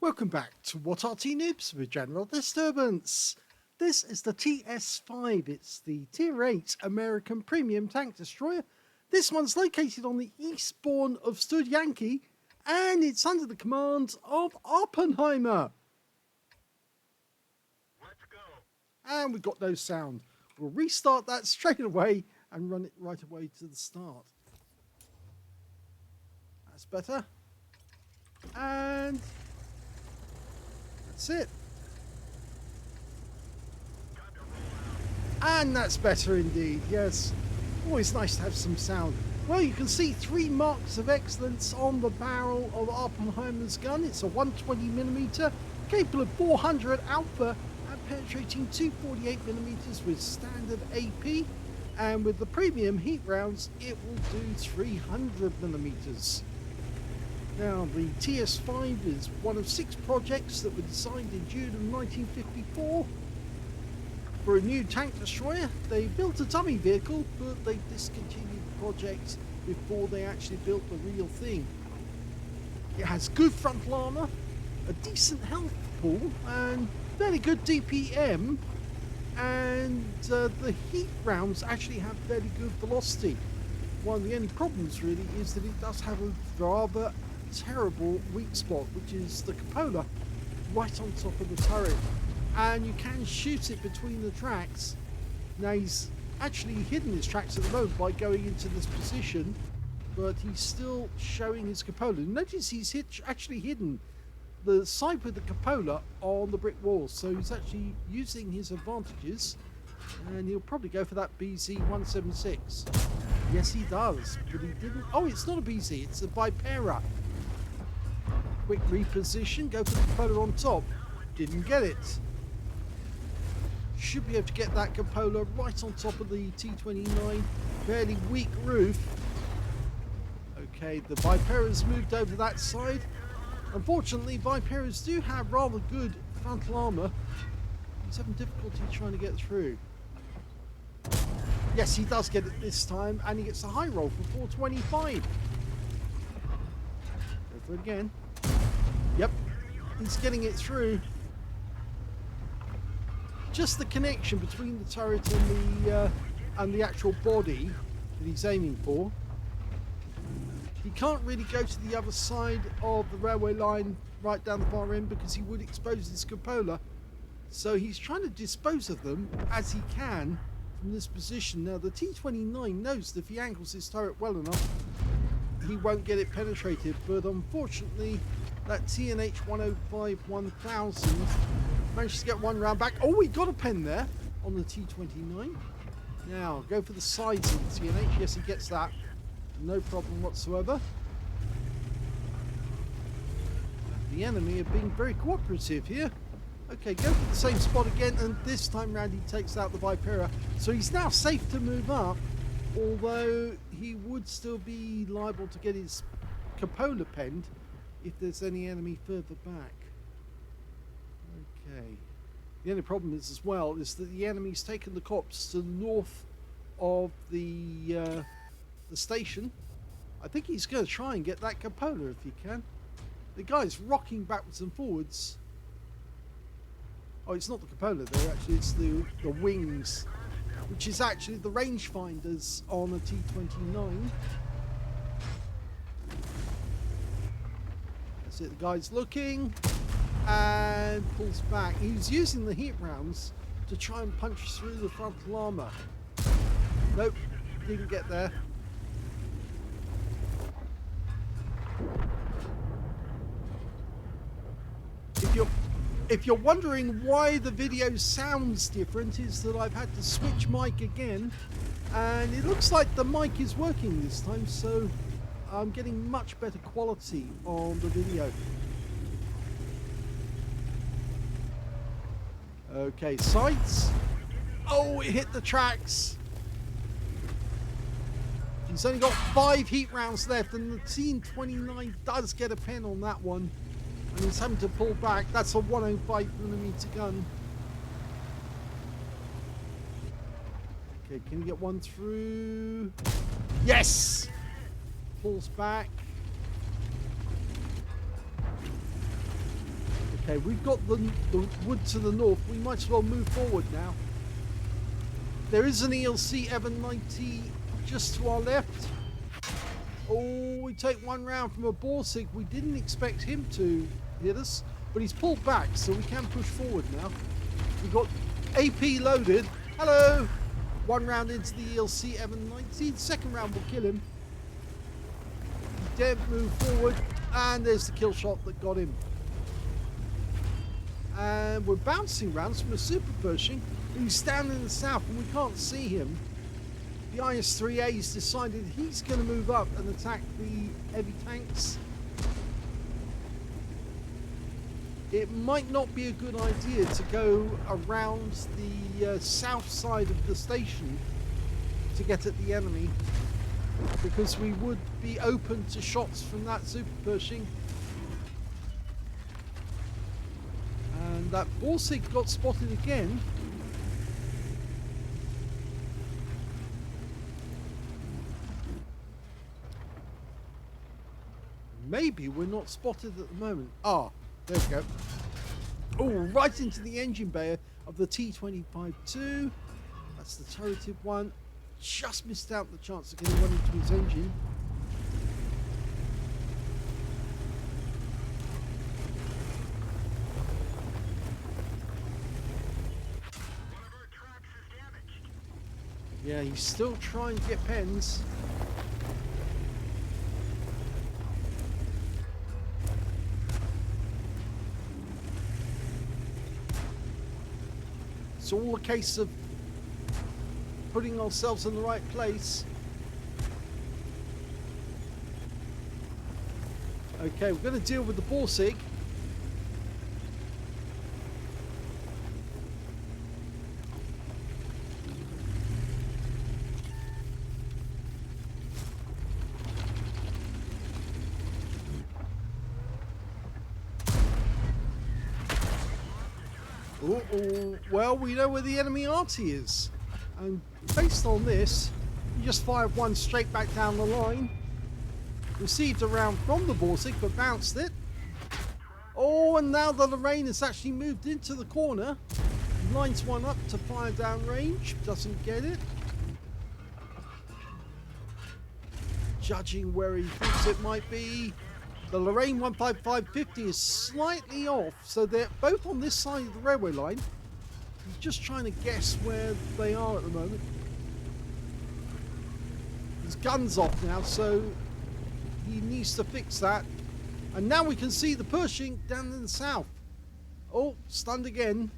Welcome back to What Arty Noobs with General Disturbance. This is the TS-5. It's the Tier 8 American Premium Tank Destroyer. This one's located on the eastbourne of Studzianki, and it's under the command of Awppenheimer. Let's go. And we've got no sound. We'll restart that straight away and run it right away to the start. That's better. And that's it. And that's better indeed, yes. Always nice to have some sound. Well, you can see 3 marks of excellence on the barrel of Awppenheimer's gun. It's a 120mm, capable of 400 alpha and penetrating 248mm with standard AP. And with the premium heat rounds, it will do 300mm. Now, the TS-5 is one of 6 projects that were designed in June of 1954 for a new tank destroyer. They built a dummy vehicle, but they discontinued the project before they actually built the real thing. It has good frontal armour, a decent health pool, and fairly good DPM, and the heat rounds actually have fairly good velocity. One of the only problems really is that it does have a rather terrible weak spot, which is the cupola right on top of the turret, and you can shoot it between the tracks. Now, he's actually hidden his tracks at the moment by going into this position, but he's still showing his cupola. Notice he's actually hidden the side with the cupola on the brick wall, so he's actually using his advantages, and he'll probably go for that BZ-176. Yes, he does, but he didn't. Oh, it's not a BZ, it's a Vipera. Quick reposition, go for the cupola on top. Didn't get it. Should be able to get that cupola right on top of the T-29. Fairly weak roof. Okay, the Vipera's moved over that side. Unfortunately, Viperas do have rather good frontal armour. He's having difficulty trying to get through. Yes, he does get it this time, and he gets a high roll for 425. Go for it again. Yep, he's getting it through. Just the connection between the turret and the actual body that he's aiming for. He can't really go to the other side of the railway line right down the far end because he would expose his cupola. So he's trying to dispose of them as he can from this position. Now, the T-29 knows that if he angles his turret well enough, he won't get it penetrated, but unfortunately that TNH 105-1000 managed to get one round back. Oh, he got a pen there on the T-29. Now, go for the sides of the TNH. Yes, he gets that. No problem whatsoever. The enemy are being very cooperative here. Okay, go for the same spot again, and this time round he takes out the Vipera. So he's now safe to move up, although he would still be liable to get his cupola penned if there's any enemy further back. Okay. The only problem is as well is that the enemy's taken the cops to the north of the station. I think he's going to try and get that cupola if he can. The guy's rocking backwards and forwards. Oh, it's not the cupola there, actually, it's the wings, which is actually the rangefinders on a T-29. That's it, the guy's looking and pulls back. He's using the heat rounds to try and punch through the frontal armour. Nope, didn't get there. If you're wondering why the video sounds different, is that I've had to switch mic again, and it looks like the mic is working this time, so I'm getting much better quality on the video. Okay, sights. Oh, it hit the tracks. He's only got 5 heat rounds left, and the T-29 does get a pen on that one. And he's having to pull back. That's a 105mm gun. Okay, can you get one through? Yes! Pulls back. Okay, we've got the wood to the north. We might as well move forward now. There is an ELC 790 just to our left. Oh, we take one round from a Borsig. We didn't expect him to hit us, but he's pulled back, so we can push forward now. We've got AP loaded. Hello! One round into the ELC 790. The second round will kill him. He daren't move forward, and there's the kill shot that got him. And we're bouncing rounds from a Super Pershing who's down in the south, and we can't see him. The IS-3A's decided he's going to move up and attack the heavy tanks. It might not be a good idea to go around the south side of the station to get at the enemy, because we would be open to shots from that Super Pershing. And that Borsig got spotted again. Maybe we're not spotted at the moment. Ah, there we go. Oh, right into the engine bay of the T-25-2. That's the turreted one. Just missed out the chance of getting one into his engine. Yeah, he's still trying to get pens. It's all a case of putting ourselves in the right place. Okay, we're going to deal with the Borsig. Well, we know where the enemy Arty is, and based on this, you just fired one straight back down the line. Received a round from the Borsig, but bounced it. Oh, and now the Lorraine has actually moved into the corner. Lines one up to fire down range, doesn't get it. Judging where he thinks it might be. The Lorraine 15550 is slightly off, so they're both on this side of the railway line. He's just trying to guess where they are at the moment. His gun's off now, so he needs to fix that. And now we can see the Pershing down in the south. Oh, stunned again.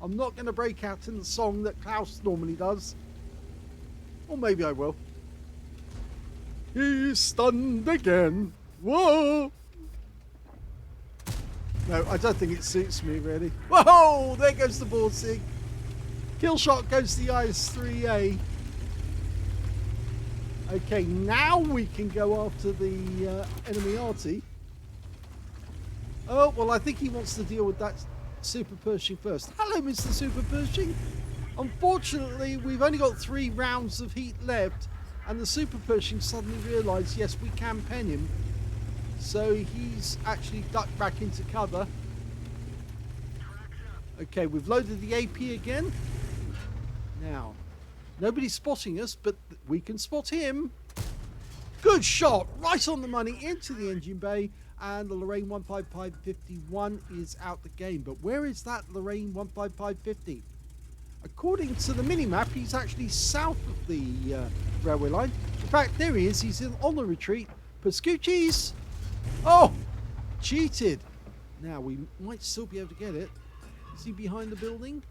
I'm not going to break out in the song that Klaus normally does. Or maybe I will. He's stunned again. Whoa! No, I don't think it suits me, really. Whoa! There goes the Borsig. Kill shot goes to the IS-3A. Okay, now we can go after the enemy Arty. Oh, well, I think he wants to deal with that Super Pershing first. Hello, Mr. Super Pershing. Unfortunately, we've only got 3 rounds of heat left. And the Super Pershing suddenly realised, yes, we can pen him. So he's actually ducked back into cover. Okay, we've loaded the AP again. Now, nobody's spotting us, but we can spot him. Good shot, right on the money, into the engine bay. And the Lorraine 15551 is out the game. But where is that Lorraine 15550? According to the mini-map, he's actually south of the railway line. In fact, there he is. He's on the retreat. Pascucci's. Oh, cheated. Now, we might still be able to get it. Is he behind the building?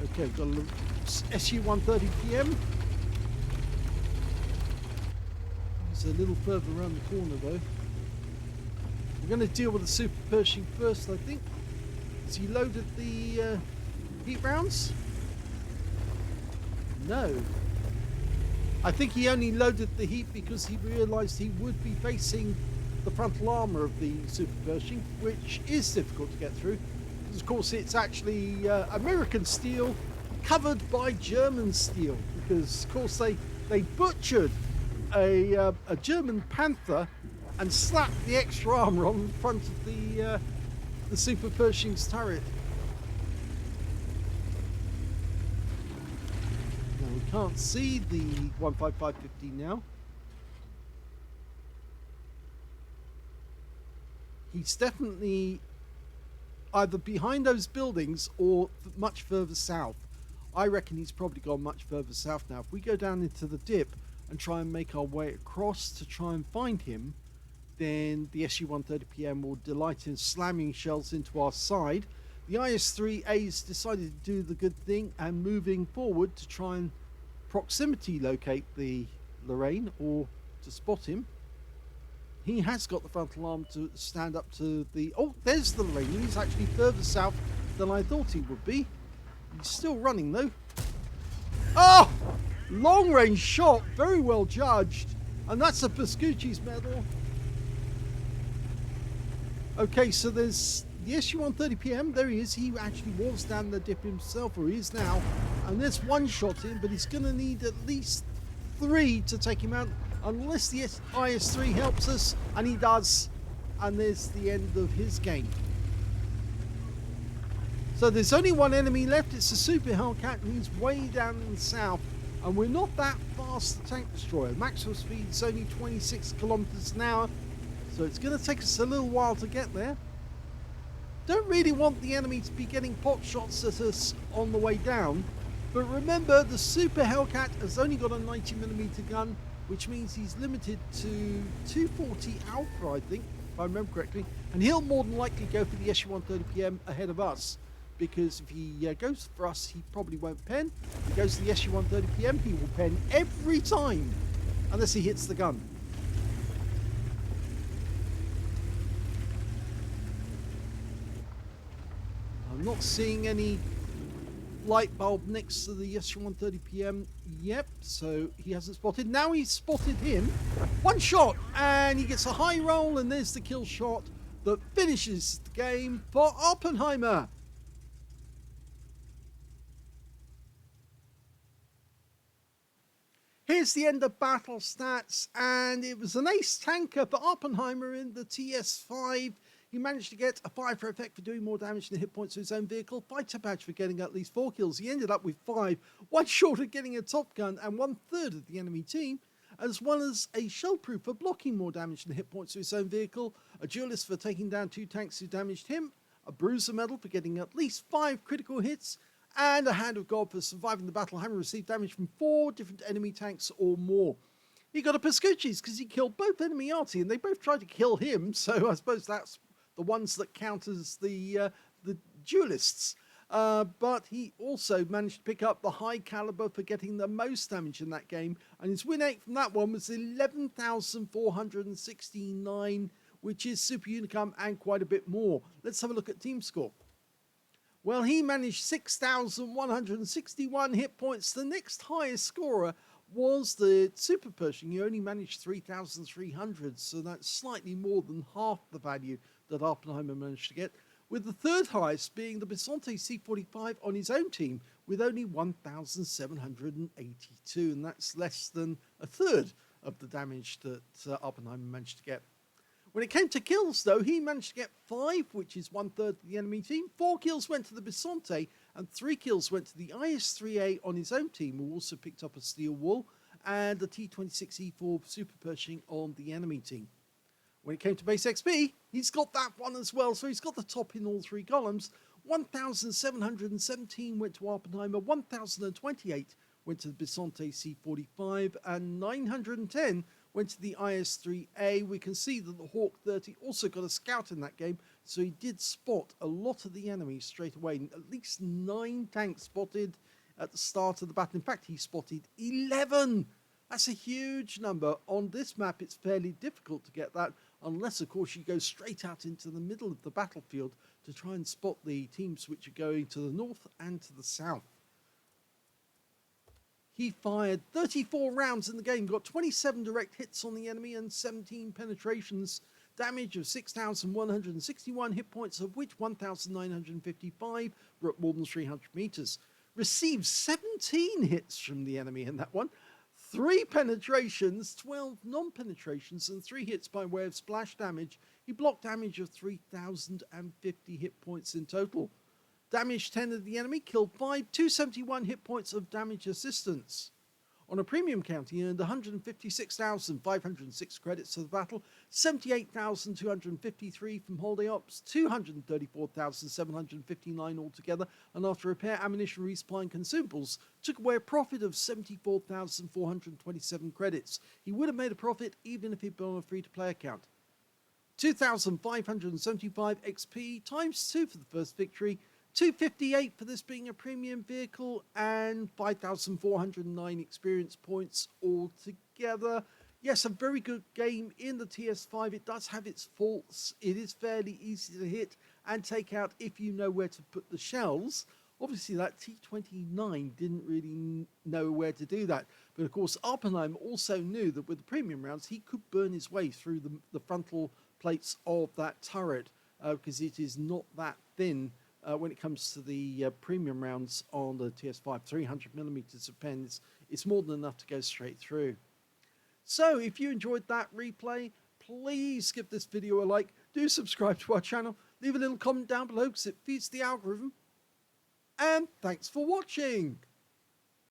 Okay, we've got a SU-130 PM. He's a little further around the corner, though. We're going to deal with the Super Pershing first, I think. Has he loaded the heat rounds? No. I think he only loaded the heat because he realised he would be facing the frontal armour of the Super Pershing, which is difficult to get through. Because of course it's actually American steel covered by German steel. Because of course they butchered a German Panther and slap the extra armor on the front of the Super Pershing's turret. Now we can't see the 15550 now. He's definitely either behind those buildings or much further south. I reckon he's probably gone much further south now. If we go down into the dip and try and make our way across to try and find him, then the SU-130PM will delight in slamming shells into our side. The IS-3A's decided to do the good thing and moving forward to try and proximity locate the Lorraine or to spot him. He has got the frontal arm to stand up to the... Oh, there's the Lorraine. He's actually further south than I thought he would be. He's still running, though. Oh! Long-range shot. Very well judged. And that's a Pascucci's medal. Okay, so there's the SU-130PM. There he is. He actually was down the dip himself, or he is now. And there's one shot in, but he's going to need at least 3 to take him out. Unless the IS-3 helps us, and he does, and there's the end of his game. So there's only one enemy left. It's a Super Hellcat, and he's way down in the south, and we're not that fast, the tank destroyer. Maximum speed is only 26 kilometers an hour, so it's going to take us a little while to get there. Don't really want the enemy to be getting pot shots at us on the way down, but remember the Super Hellcat has only got a 90mm gun, which means he's limited to 240 Alpha, I think, if I remember correctly. And he'll more than likely go for the SU-130PM ahead of us, because if he goes for us, he probably won't pen. If he goes to the SU-130PM, he will pen every time, unless he hits the gun. I'm not seeing any light bulb next to the SU-130PM. Yep, so he hasn't spotted. Now he's spotted him. One shot, and he gets a high roll, and there's the kill shot that finishes the game for Awppenheimer. Here's the end of battle stats, and it was an ace tanker for Awppenheimer in the TS-5. He managed to get a 5 for effect for doing more damage than hit points to his own vehicle, fighter badge for getting at least 4 kills. He ended up with 5, one short of getting a top gun and 1/3 of the enemy team, as well as a shell proof for blocking more damage than hit points to his own vehicle, a duelist for taking down 2 tanks who damaged him, a bruiser medal for getting at least 5 critical hits, and a hand of God for surviving the battle, having received damage from 4 different enemy tanks or more. He got a Pascucci's because he killed both enemy Arty, and they both tried to kill him, so I suppose that's the ones that count as the duelists. But he also managed to pick up the high caliber for getting the most damage in that game, and his win rate from that one was 11,469, which is super unicum and quite a bit more. Let's have a look at team score. Well, he managed 6,161 hit points. The next highest scorer was the Super Pershing. He only managed 3,300, so that's slightly more than half the value that Awppenheimer managed to get, with the third highest being the Bisonte C45 on his own team with only 1,782, and that's less than a third of the damage that Awppenheimer managed to get. When it came to kills, though, he managed to get 5, which is 1/3 of the enemy team. 4 kills went to the Bisonte, and 3 kills went to the IS-3A on his own team, who also picked up a steel wool, and the T-26E4 Super Pershing on the enemy team. When it came to base XP, he's got that one as well, so he's got the top in all 3 columns. 1,717 went to Awppenheimer, 1,028 went to the Bisonte C45, and 910 went to the IS-3A. We can see that the Hawk 30 also got a scout in that game, so he did spot a lot of the enemies straight away. At least 9 tanks spotted at the start of the battle. In fact, he spotted 11. That's a huge number. On this map, it's fairly difficult to get that, unless, of course, you go straight out into the middle of the battlefield to try and spot the teams which are going to the north and to the south. He fired 34 rounds in the game, got 27 direct hits on the enemy and 17 penetrations, damage of 6,161 hit points, of which 1,955 were at more than 300 meters. Received 17 hits from the enemy in that one. 3 penetrations, 12 non-penetrations, and 3 hits by way of splash damage. He blocked damage of 3,050 hit points in total. Damaged 10 of the enemy, killed 5, 271 hit points of damage assistance. On a premium count, he earned 156,506 credits for the battle, 78,253 from holiday ops, 234,759 altogether, and after repair, ammunition, resupply, and consumables, took away a profit of 74,427 credits. He would have made a profit even if he'd been on a free-to-play account. 2,575 XP times 2 for the first victory, 258 for this being a premium vehicle, and 5,409 experience points altogether. Yes, a very good game in the TS-5. It does have its faults. It is fairly easy to hit and take out if you know where to put the shells. Obviously, that T-29 didn't really know where to do that. But of course, Awppenheimer also knew that with the premium rounds, he could burn his way through the frontal plates of that turret because it is not that thin. When it comes to the premium rounds on the TS-5, 300 millimeters of pen, it's more than enough to go straight through. So if you enjoyed that replay, please give this video a like, do subscribe to our channel, leave a little comment down below because it feeds the algorithm, and thanks for watching!